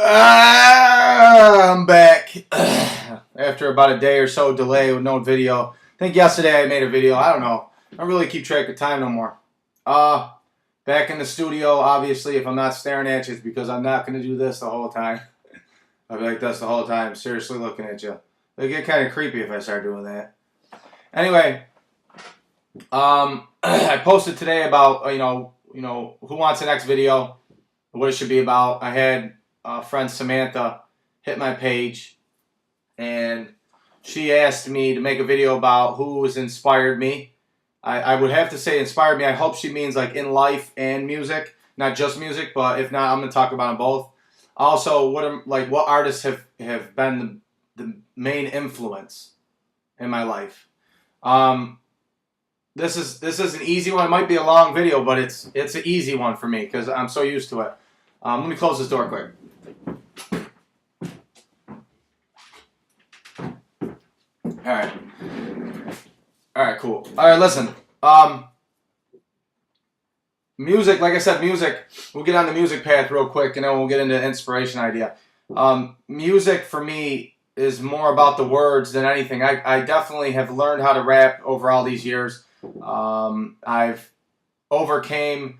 I'm back after about a day or so delay with no video. I think yesterday I made a video. I don't know. I don't really keep track of time no more. Back in the studio. Obviously, if I'm not staring at you, it's because I'm not going to do this the whole time. I'll be like this the whole time, seriously looking at you. It'll get kind of creepy if I start doing that. Anyway, I posted today about who wants the next video, what it should be about. I had friend Samantha hit my page, and she asked me to make a video about who has inspired me. I would have to say inspired me. I hope she means like in life and music, not just music, but if not, I'm going to talk about them both. Also, what artists have been the main influence in my life. This is an easy one. It might be a long video, but it's an easy one for me because I'm so used to it. Let me close this door quick. All right, cool. All right, listen. Music, like I said, music. We'll get on the music path real quick, and then we'll get into the inspiration idea. Music for me is more about the words than anything. I definitely have learned how to rap over all these years. I've overcame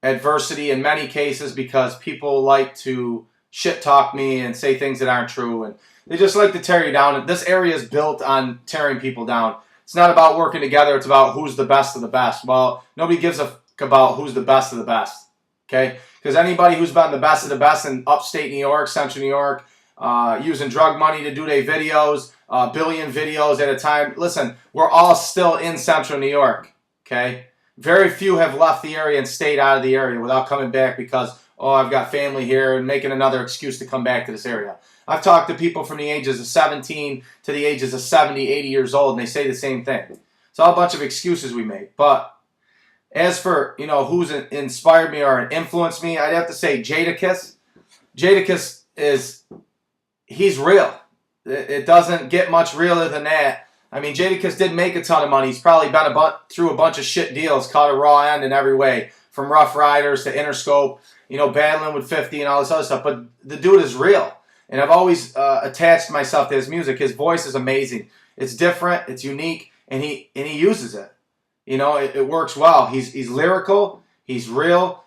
adversity in many cases because people like to shit talk me and say things that aren't true, and they just like to tear you down. This area is built on tearing people down. It's not about working together. It's about who's the best of the best. Well, nobody gives a fuck about who's the best of the best, okay? Because anybody who's been the best of the best in upstate New York, central New York, using drug money to do their videos, a billion videos at a time. Listen, we're all still in central New York, okay? Very few have left the area and stayed out of the area without coming back because, oh, I've got family here, and making another excuse to come back to this area. I've talked to people from the ages of 17 to the ages of 70, 80 years old, and they say the same thing. It's all a bunch of excuses we make. But as for, who's inspired me or influenced me, I'd have to say Jadakiss. Jadakiss he's real. It doesn't get much realer than that. I mean, Jadakiss did make a ton of money. He's probably been through a bunch of shit deals, caught a raw end in every way, from Rough Riders to Interscope, battling with 50 and all this other stuff. But the dude is real. And I've always attached myself to his music. His voice is amazing. It's different. It's unique. And he uses it. It works well. He's lyrical. He's real.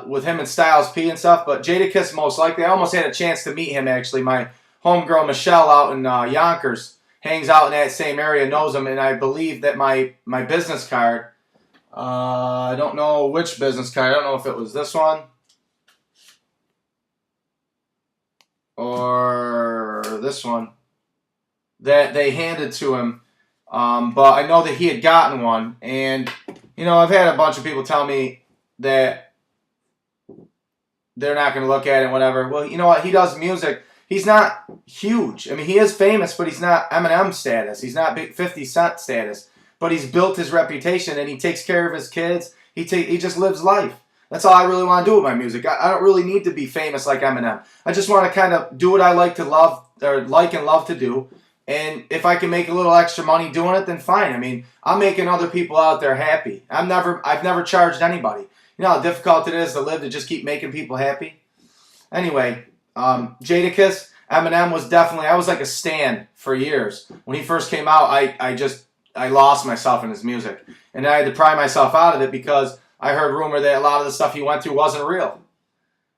With him and Styles P and stuff. But Jadakiss most likely. I almost had a chance to meet him, actually. My homegirl, Michelle, out in Yonkers, hangs out in that same area, knows him. And I believe that my business card, I don't know which business card. I don't know if it was this one or this one that they handed to him. But I know that he had gotten one. And, I've had a bunch of people tell me that they're not going to look at it and whatever. Well, you know what? He does music. He's not huge. I mean, he is famous, but he's not Eminem status. He's not big 50 Cent status. But he's built his reputation, and he takes care of his kids. He just lives life. That's all I really want to do with my music. I don't really need to be famous like Eminem. I just want to kind of do what I like and love to do. And if I can make a little extra money doing it, then fine. I mean, I'm making other people out there happy. I've never charged anybody. You know how difficult it is to live to just keep making people happy? Anyway, Jadakiss, Eminem was definitely, I was like a stan for years. When he first came out, I lost myself in his music. And I had to pry myself out of it because I heard rumor that a lot of the stuff he went through wasn't real.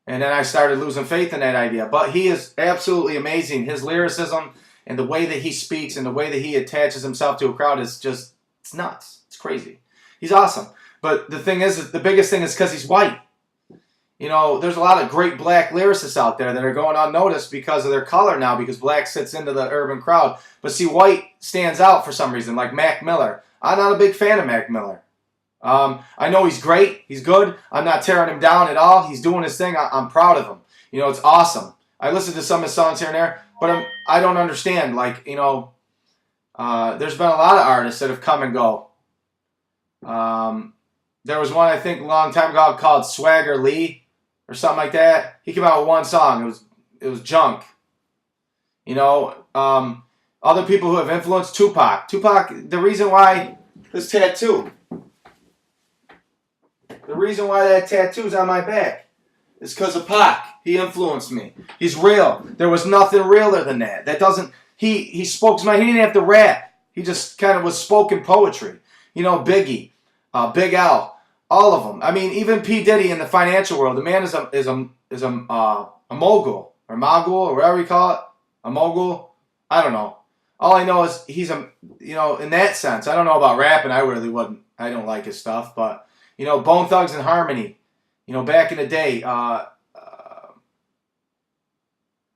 And then I started losing faith in that idea. But he is absolutely amazing. His lyricism and the way that he speaks and the way that he attaches himself to a crowd is just, it's nuts. It's crazy. He's awesome. But the thing is, the biggest thing is because he's white. There's a lot of great black lyricists out there that are going unnoticed because of their color now, because black sits into the urban crowd. But see, white stands out for some reason, like Mac Miller. I'm not a big fan of Mac Miller. I know he's great. He's good. I'm not tearing him down at all. He's doing his thing. I'm proud of him. It's awesome. I listen to some of his songs here and there, but I don't understand. There's been a lot of artists that have come and go. There was one, I think, a long time ago called Swagger Lee or something like that. He came out with one song. It was junk. Other people who have influenced Tupac. The reason why this tattoo. The reason why that tattoo's on my back. is because of Pac. He influenced me. He's real. There was nothing realer than that. That doesn't. He spoke to my. He didn't have to rap. He just kind of was spoken poetry. You know, Biggie, Big L, all of them. I mean, even P Diddy in the financial world. The man is a mogul or mogul or whatever you call it. A mogul. I don't know. All I know is he's in that sense. I don't know about rapping. I really wouldn't. I don't like his stuff, but Bone Thugs and Harmony. Back in the day,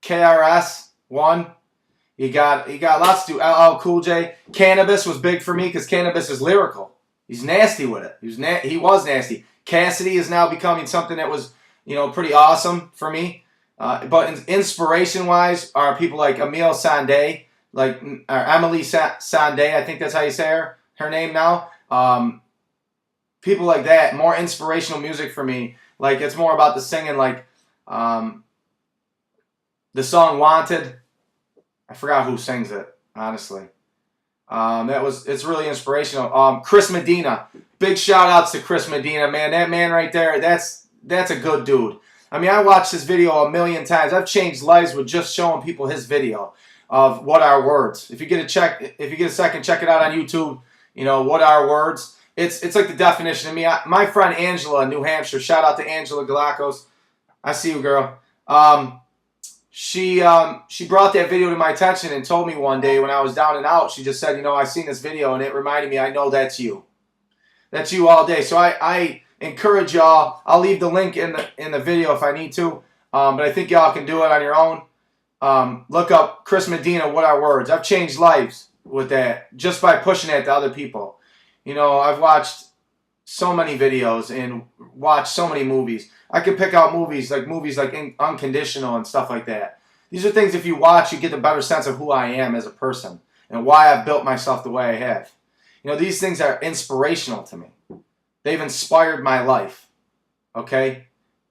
KRS-One. You got lots to do. LL Cool J. Cannabis was big for me because Cannabis is lyrical. He's nasty with it. He was nasty. Cassidy is now becoming something that was pretty awesome for me. But inspiration-wise, are people like Emile Sandé, like Emily Sandé. I think that's how you say her name now. People like that. More inspirational music for me. Like it's more about the singing. Like the song "Wanted." I forgot who sings it, honestly. It's really inspirational. Chris Medina. Big shout outs to Chris Medina, man. That man right there, that's a good dude. I mean, I watched his video a million times. I've changed lives with just showing people his video of What Are Words. If you get a second, check it out on YouTube. What Are Words. It's like the definition of me. My friend Angela in New Hampshire, shout out to Angela Galacos. I see you, girl. She brought that video to my attention and told me one day when I was down and out, she just said, I seen this video and it reminded me, I know that's you. That's you all day. So I encourage y'all. I'll leave the link in the video if I need to. But I think y'all can do it on your own. Look up Chris Medina, What Are Words. I've changed lives with that just by pushing it to other people. I've watched so many videos and watched so many movies. I could pick out movies like Unconditional and stuff like that. These are things if you watch, you get a better sense of who I am as a person and why I've built myself the way I have. These things are inspirational to me. They've inspired my life. Okay?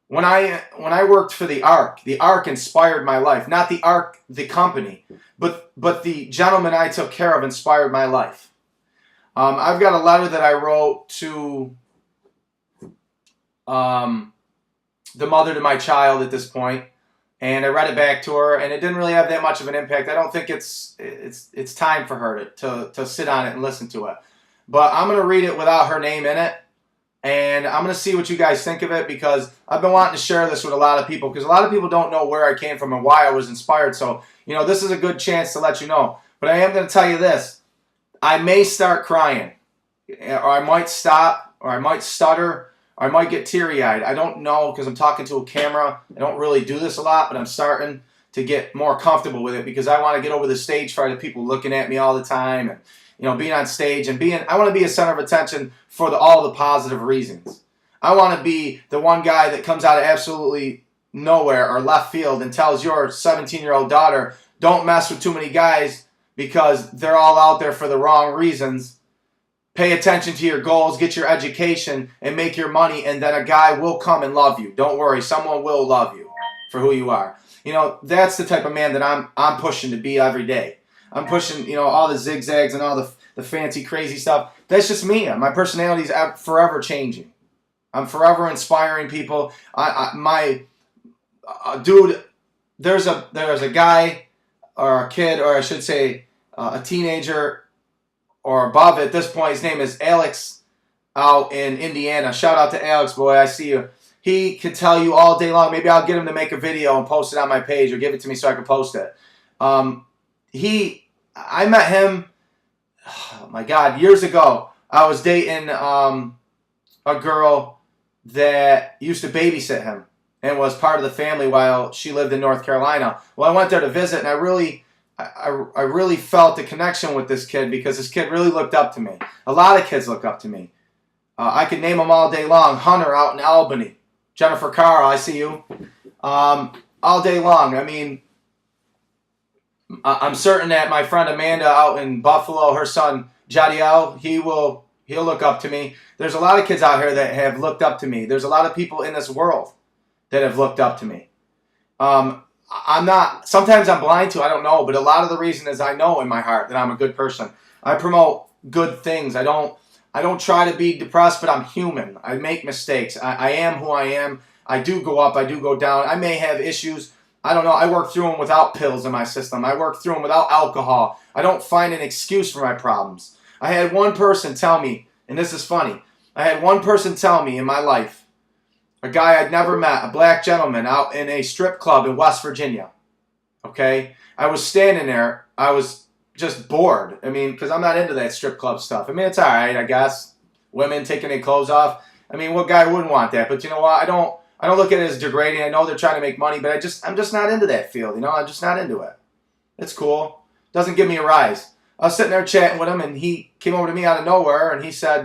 When I worked for the Ark inspired my life. Not the Ark, the company, but the gentleman I took care of inspired my life. I've got a letter that I wrote to the mother to my child at this point, and I read it back to her, and it didn't really have that much of an impact. I don't think it's time for her to sit on it and listen to it. But I'm going to read it without her name in it, and I'm going to see what you guys think of it, because I've been wanting to share this with a lot of people, because a lot of people don't know where I came from and why I was inspired. So, this is a good chance to let you know. But I am going to tell you this. I may start crying, or I might stop, or I might stutter, or I might get teary-eyed. I don't know, because I'm talking to a camera. I don't really do this a lot, but I'm starting to get more comfortable with it, because I want to get over the stage fright of people looking at me all the time, and being on stage, and I want to be a center of attention for all the positive reasons. I want to be the one guy that comes out of absolutely nowhere or left field and tells your 17-year-old daughter, don't mess with too many guys because they're all out there for the wrong reasons. Pay attention to your goals, get your education, and make your money, and then a guy will come and love you. Don't worry, someone will love you for who you are. That's the type of man that I'm pushing to be every day. I'm pushing, all the zigzags and all the fancy, crazy stuff. That's just me. My personality is forever changing. I'm forever inspiring people. Dude, there's a guy or a kid, or I should say a teenager or above at this point. His name is Alex out in Indiana. Shout out to Alex, boy. I see you. He could tell you all day long. Maybe I'll get him to make a video and post it on my page, or give it to me so I can post it. I met him, oh my God, years ago. I was dating a girl that used to babysit him and was part of the family while she lived in North Carolina. Well, I went there to visit, and I really felt the connection with this kid, because this kid really looked up to me. A lot of kids look up to me. I could name them all day long. Hunter out in Albany. Jennifer Carr, I see you. All day long. I mean, I'm certain that my friend Amanda out in Buffalo, her son Jadiel, he'll look up to me. There's a lot of kids out here that have looked up to me. There's a lot of people in this world that have looked up to me. Sometimes I'm blind to, I don't know, but a lot of the reason is I know in my heart that I'm a good person. I promote good things. I don't try to be depressed, but I'm human. I make mistakes. I am who I am. I do go up, I do go down. I may have issues. I don't know. I work through them without pills in my system. I work through them without alcohol. I don't find an excuse for my problems. I had one person tell me, and this is funny, I had one person tell me in my life, a guy I'd never met, a black gentleman out in a strip club in West Virginia. Okay? I was standing there. I was just bored. I mean, because I'm not into that strip club stuff. I mean, it's all right, I guess. Women taking their clothes off. I mean, what guy wouldn't want that? But you know what? I don't look at it as degrading. I know they're trying to make money, but I'm just not into that field. You know, I'm just not into it. It's cool. Doesn't give me a rise. I was sitting there chatting with him, and he came over to me out of nowhere, and he said,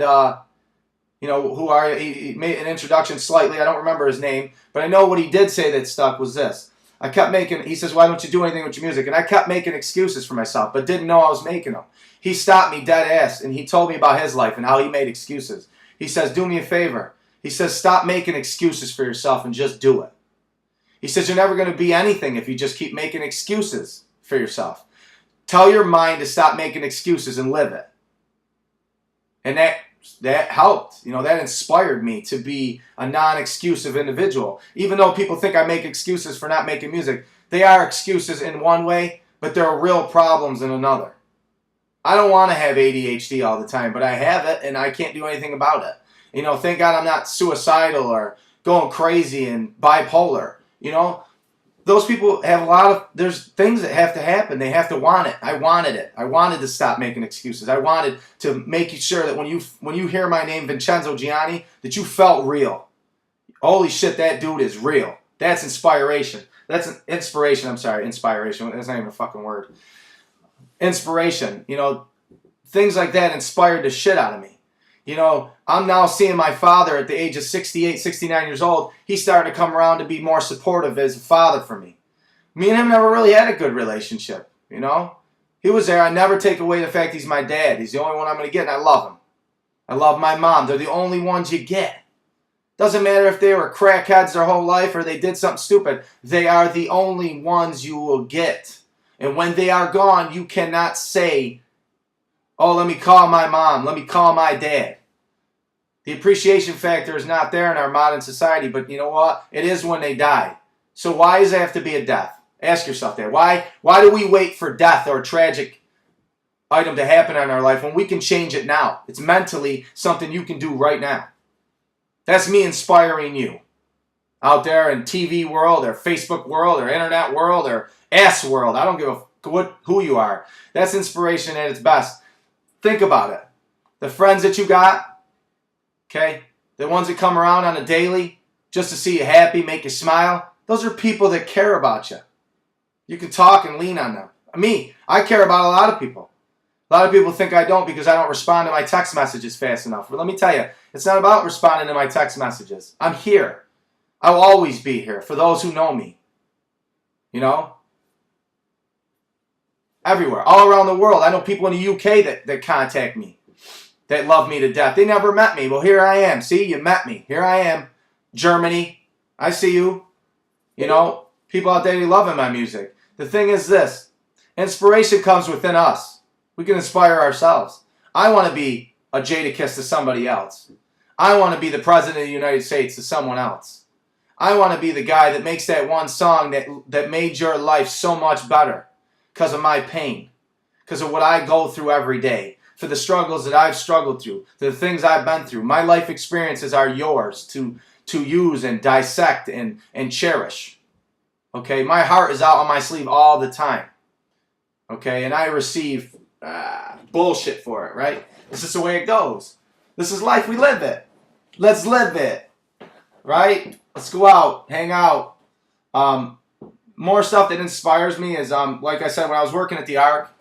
you know, who are you? He made an introduction slightly. I don't remember his name, but I know what he did say that stuck was this. I kept making, he says, why don't you do anything with your music? And I kept making excuses for myself, but didn't know I was making them. He stopped me dead ass, and he told me about his life and how he made excuses. He says, do me a favor. He says, stop making excuses for yourself and just do it. He says, you're never going to be anything if you just keep making excuses for yourself. Tell your mind to stop making excuses and live it. And that helped. You know, that inspired me to be a non-excusive individual. Even though people think I make excuses for not making music, they are excuses in one way, but there are real problems in another. I don't want to have ADHD all the time, but I have it, and I can't do anything about it. You know, thank God I'm not suicidal or going crazy and bipolar. You know, those people have a lot of, there's things that have to happen. They have to want it. I wanted it. I wanted to stop making excuses. I wanted to make sure that when you hear my name, Vyncenzo Gianni, that you felt real. Holy shit, that dude is real. That's inspiration. That's an inspiration. I'm sorry, inspiration. That's not even a fucking word. Inspiration. You know, things like that inspired the shit out of me. You know, I'm now seeing my father at the age of 68, 69 years old. He's starting to come around to be more supportive as a father for me. Me and him never really had a good relationship, you know. He was there. I never take away the fact he's my dad. He's the only one I'm going to get, and I love him. I love my mom. They're the only ones you get. Doesn't matter if they were crackheads their whole life or they did something stupid. They are the only ones you will get. And when they are gone, you cannot say, oh, let me call my mom. Let me call my dad. The appreciation factor is not there in our modern society, but you know what? It is when they die. So why does it have to be a death? Ask yourself that. Why do we wait for death or a tragic item to happen in our life when we can change it now? It's mentally something you can do right now. That's me inspiring you. Out there in TV world or Facebook world or internet world or ass world. I don't give a who you are. That's inspiration at its best. Think about it. The friends that you got, okay, the ones that come around on a daily just to see you happy, make you smile, those are people that care about you. You can talk and lean on them. Me, I care about a lot of people. A lot of people think I don't because I don't respond to my text messages fast enough. But let me tell you, it's not about responding to my text messages. I'm here. I will always be here for those who know me. You know? Everywhere. All around the world. I know people in the UK that contact me. That love me to death. They never met me. Well, here I am. See, you met me. Here I am. Germany. I see you. You know, people out there, they love my music. The thing is this. Inspiration comes within us. We can inspire ourselves. I want to be a Jadakiss to somebody else. I want to be the President of the United States to someone else. I want to be the guy that makes that one song that made your life so much better because of my pain, because of what I go through every day, for the struggles that I've struggled through, the things I've been through. My life experiences are yours to use and dissect and cherish. Okay, my heart is out on my sleeve all the time. Okay, and I receive bullshit for it, right? This is the way it goes. This is life. We live it. Let's live it. Right? Let's go out, hang out. More stuff that inspires me is, like I said, when I was working at the Ark,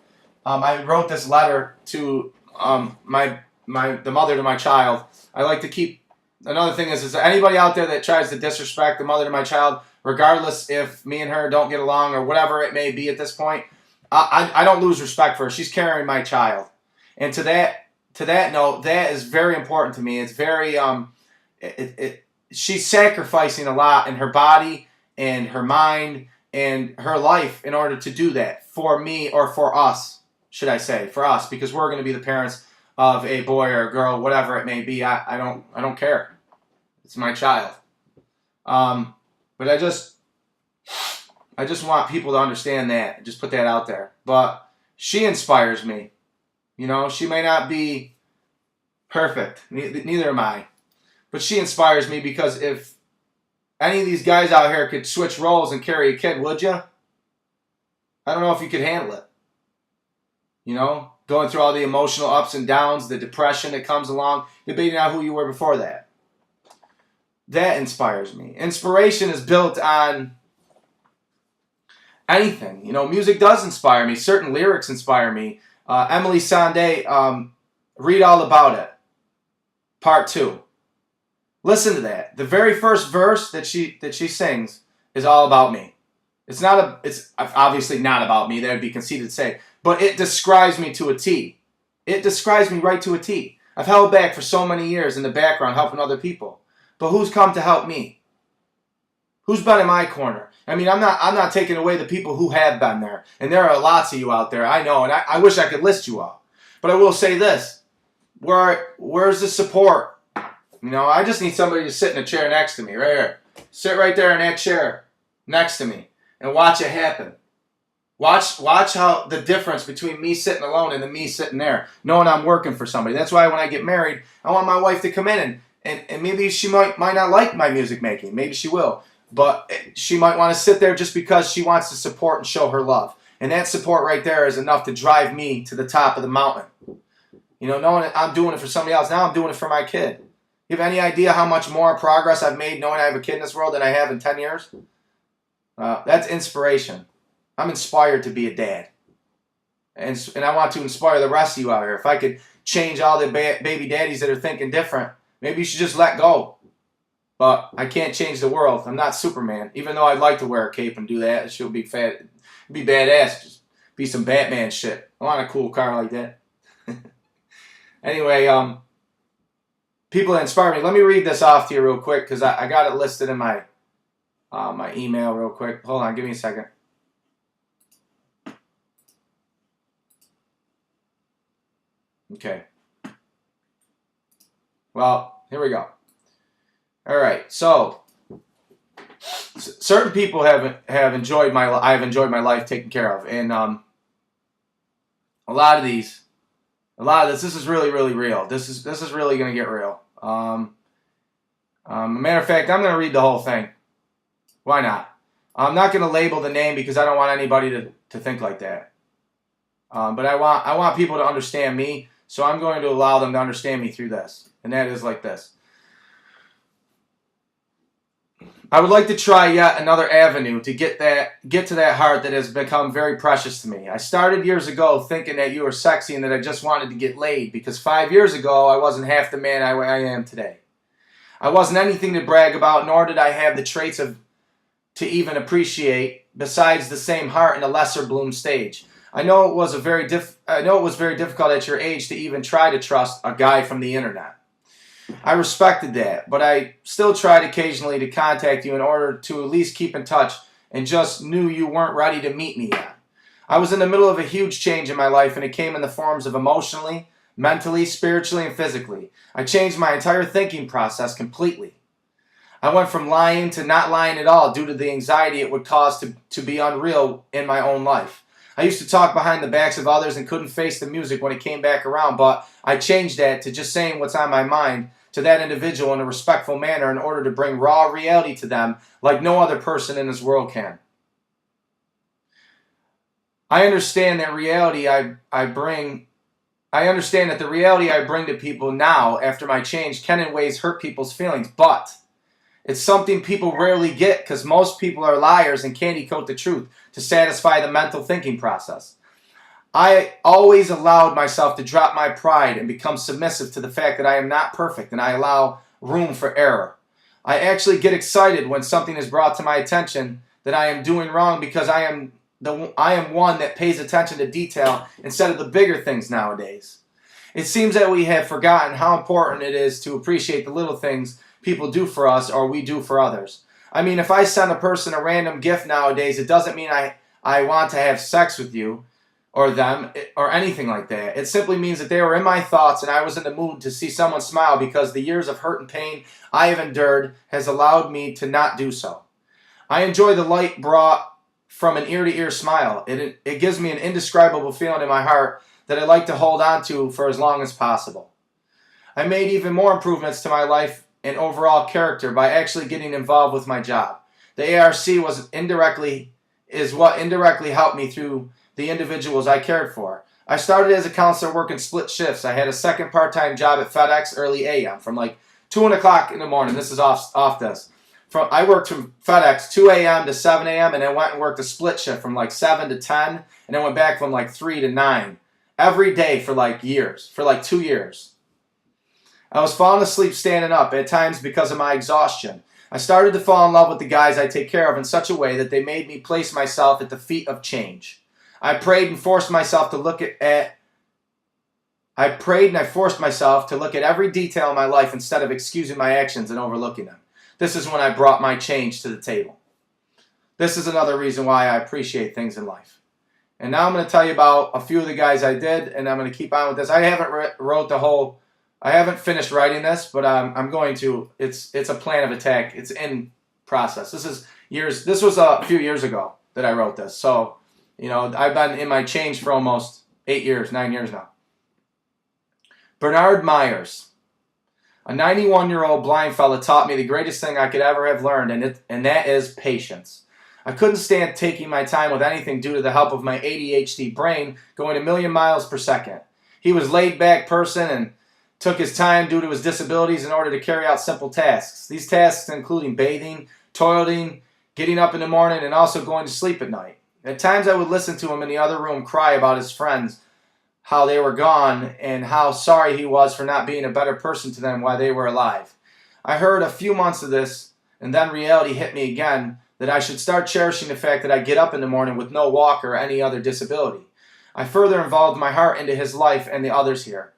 I wrote this letter to the mother to my child. I like to keep. Another thing is anybody out there that tries to disrespect the mother to my child, regardless if me and her don't get along or whatever it may be at this point, I don't lose respect for her. She's carrying my child, and to that note, that is very important to me. It's very she's sacrificing a lot in her body and her mind and her life in order to do that for me, or for us, should I say, for us, because we're going to be the parents of a boy or a girl, whatever it may be. I don't care. It's my child. But I just want people to understand that. Just put that out there. But she inspires me. You know, she may not be perfect. Neither am I. But she inspires me because if any of these guys out here could switch roles and carry a kid, would you? I don't know if you could handle it. You know, going through all the emotional ups and downs, the depression that comes along, debating on who you were before that. That inspires me. Inspiration is built on anything. You know, music does inspire me. Certain lyrics inspire me. Emily Sandé, Read All About It, Part 2. Listen to that. The very first verse that she sings is all about me. It's obviously not about me. That would be conceited to say. But it describes me to a T. It describes me right to a T. I've held back for so many years in the background helping other people. But who's come to help me? Who's been in my corner? I mean, I'm not taking away the people who have been there. And there are lots of you out there, I know, and I wish I could list you all. But I will say this. Where's the support? You know, I just need somebody to sit in a chair next to me, right here. Sit right there in that chair next to me and watch it happen. Watch how the difference between me sitting alone and me sitting there, knowing I'm working for somebody. That's why when I get married, I want my wife to come in and maybe she might not like my music making. Maybe she will. But she might want to sit there just because she wants to support and show her love. And that support right there is enough to drive me to the top of the mountain. You know, knowing that I'm doing it for somebody else, now I'm doing it for my kid. You have any idea how much more progress I've made knowing I have a kid in this world than I have in 10 years? That's inspiration. I'm inspired to be a dad. And I want to inspire the rest of you out here. If I could change all the baby daddies that are thinking different, maybe you should just let go. But I can't change the world. I'm not Superman. Even though I'd like to wear a cape and do that, she'll be fat. It'd be badass. Just be some Batman shit. I want a cool car like that. Anyway, people that inspire me. Let me read this off to you real quick because I got it listed in my my email real quick. Hold on, give me a second. Okay. Well, here we go. All right. So, certain people have enjoyed I've enjoyed my life taken care of, and a lot of this is really, really real. This is really going to get real. A matter of fact, I'm going to read the whole thing. Why not? I'm not going to label the name because I don't want anybody to think like that. But I want people to understand me, so I'm going to allow them to understand me through this. And that is like this. I would like to try yet another avenue to get to that heart that has become very precious to me. I started years ago thinking that you were sexy and that I just wanted to get laid because 5 years ago I wasn't half the man I am today. I wasn't anything to brag about, nor did I have the traits to even appreciate, besides the same heart in a lesser bloom stage. I know it was very difficult at your age to even try to trust a guy from the internet. I respected that, but I still tried occasionally to contact you in order to at least keep in touch and just knew you weren't ready to meet me yet. I was in the middle of a huge change in my life and it came in the forms of emotionally, mentally, spiritually, and physically. I changed my entire thinking process completely. I went from lying to not lying at all due to the anxiety it would cause to be unreal in my own life. I used to talk behind the backs of others and couldn't face the music when it came back around, but I changed that to just saying what's on my mind to that individual in a respectful manner in order to bring raw reality to them like no other person in this world can. I understand that the reality I bring to people now after my change can in ways hurt people's feelings, but it's something people rarely get because most people are liars and candy coat the truth to satisfy the mental thinking process. I always allowed myself to drop my pride and become submissive to the fact that I am not perfect and I allow room for error. I actually get excited when something is brought to my attention that I am doing wrong because I am one that pays attention to detail instead of the bigger things nowadays. It seems that we have forgotten how important it is to appreciate the little things people do for us or we do for others. I mean, if I send a person a random gift nowadays, it doesn't mean I want to have sex with you. or them or anything like that. It simply means that they were in my thoughts and I was in the mood to see someone smile because the years of hurt and pain I have endured has allowed me to not do so. I enjoy the light brought from an ear-to-ear smile. It gives me an indescribable feeling in my heart that I like to hold on to for as long as possible. I made even more improvements to my life and overall character by actually getting involved with my job. The ARC is what indirectly helped me through the individuals I cared for. I started as a counselor working split shifts. I had a second part-time job at FedEx early AM from like 2 o'clock in the morning. This is off this. I worked from FedEx 2 a.m. to 7 a.m. and I went and worked a split shift from like 7 to 10 and I went back from like 3 to 9 every day for like 2 years. I was falling asleep standing up at times because of my exhaustion. I started to fall in love with the guys I take care of in such a way that they made me place myself at the feet of change. I prayed and I forced myself to look at every detail in my life instead of excusing my actions and overlooking them. This is when I brought my change to the table. This is another reason why I appreciate things in life. And now I'm going to tell you about a few of the guys I did, and I'm going to keep on with this. I haven't finished writing this, but I'm going to. It's a plan of attack. It's in process. This was a few years ago that I wrote this. So, I've been in my change for almost 9 years now. Bernard Myers. A 91-year-old blind fella taught me the greatest thing I could ever have learned, and that is patience. I couldn't stand taking my time with anything due to the help of my ADHD brain going a million miles per second. He was a laid-back person and took his time due to his disabilities in order to carry out simple tasks. These tasks including bathing, toileting, getting up in the morning, and also going to sleep at night. At times I would listen to him in the other room cry about his friends, how they were gone, and how sorry he was for not being a better person to them while they were alive. I heard a few months of this, and then reality hit me again that I should start cherishing the fact that I get up in the morning with no walker or any other disability. I further involved my heart into his life and the others here.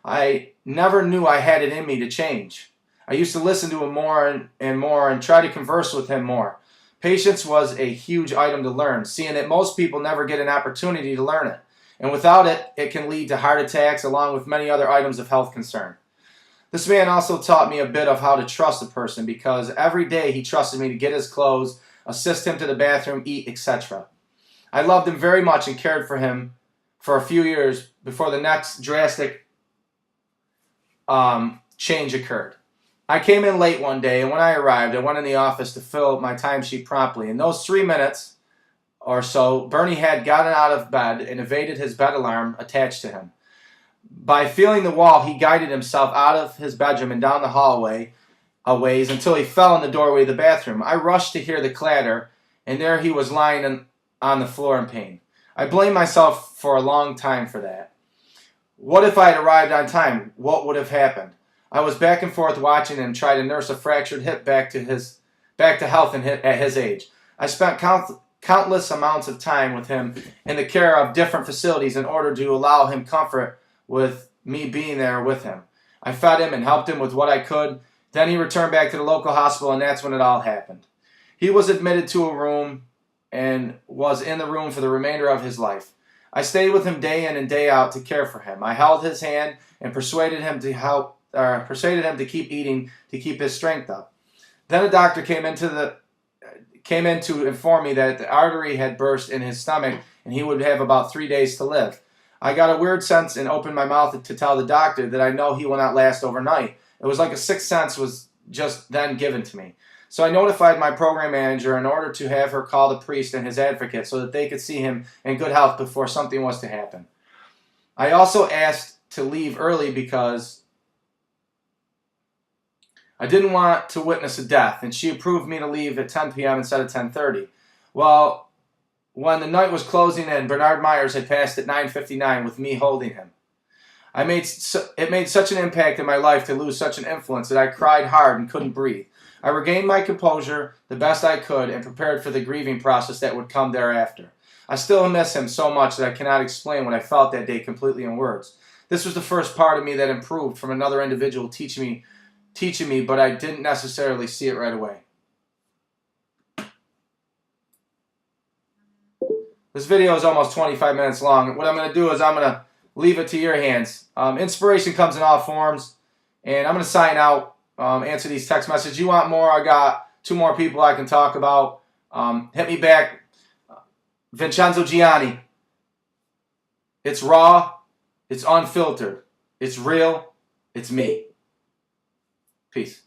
I never knew I had it in me to change. I used to listen to him more and more and try to converse with him more. Patience was a huge item to learn, seeing that most people never get an opportunity to learn it. And without it, it can lead to heart attacks along with many other items of health concern. This man also taught me a bit of how to trust a person because every day he trusted me to get his clothes, assist him to the bathroom, eat, etc. I loved him very much and cared for him for a few years before the next drastic change occurred. I came in late one day, and when I arrived, I went in the office to fill my timesheet promptly. In those 3 minutes or so, Bernie had gotten out of bed and evaded his bed alarm attached to him. By feeling the wall, he guided himself out of his bedroom and down the hallway a ways until he fell in the doorway of the bathroom. I rushed to hear the clatter, and there he was lying on the floor in pain. I blamed myself for a long time for that. What if I had arrived on time? What would have happened? I was back and forth watching him try to nurse a fractured hip back to health at his age. I spent countless amounts of time with him in the care of different facilities in order to allow him comfort with me being there with him. I fed him and helped him with what I could. Then he returned back to the local hospital, and that's when it all happened. He was admitted to a room and was in the room for the remainder of his life. I stayed with him day in and day out to care for him. I held his hand and persuaded him to keep eating to keep his strength up. Then a doctor came in to inform me that the artery had burst in his stomach and he would have about 3 days to live. I got a weird sense and opened my mouth to tell the doctor that I know he will not last overnight. It was like a sixth sense was just then given to me. So I notified my program manager in order to have her call the priest and his advocate so that they could see him in good health before something was to happen. I also asked to leave early because I didn't want to witness a death, and she approved me to leave at 10 p.m. instead of 10:30. Well, when the night was closing in, Bernard Myers had passed at 9:59 with me holding him. It made such an impact in my life to lose such an influence that I cried hard and couldn't breathe. I regained my composure the best I could and prepared for the grieving process that would come thereafter. I still miss him so much that I cannot explain what I felt that day completely in words. This was the first part of me that improved from another individual teaching me, but I didn't necessarily see it right away. This video is almost 25 minutes long. What I'm going to do is I'm going to leave it to your hands. Inspiration comes in all forms, and I'm going to sign out, answer these text messages. You want more? I got 2 more people I can talk about. Hit me back. Vyncenzo Gianni. It's raw. It's unfiltered. It's real. It's me. Peace.